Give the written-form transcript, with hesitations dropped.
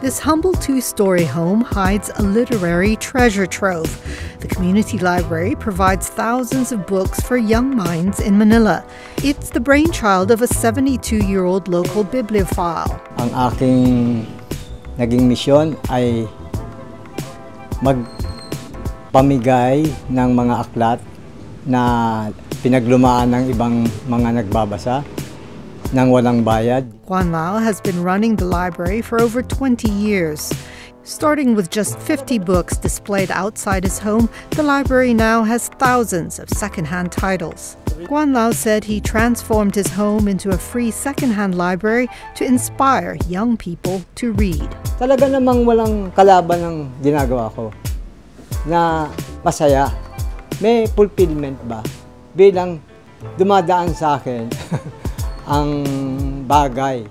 This humble two-story home hides a literary treasure trove. The community library provides thousands of books for young minds in Manila. It's the brainchild of a 72-year-old local bibliophile. Ang aking naging misyon ay magpamigay ng mga aklat na pinaglumaan ng ibang mga nagbabasa nang walang bayad. Juan Lau has been running the library for over 20 years. Starting with just 50 books displayed outside his home, the library now has thousands of second-hand titles. Juan Lau said he transformed his home into a free second-hand library to inspire young people to read. Talaga namang walang kalaban ng ginagawa ko na masaya. May fulfillment ba? Bilang dumadaan sa akin ang bagay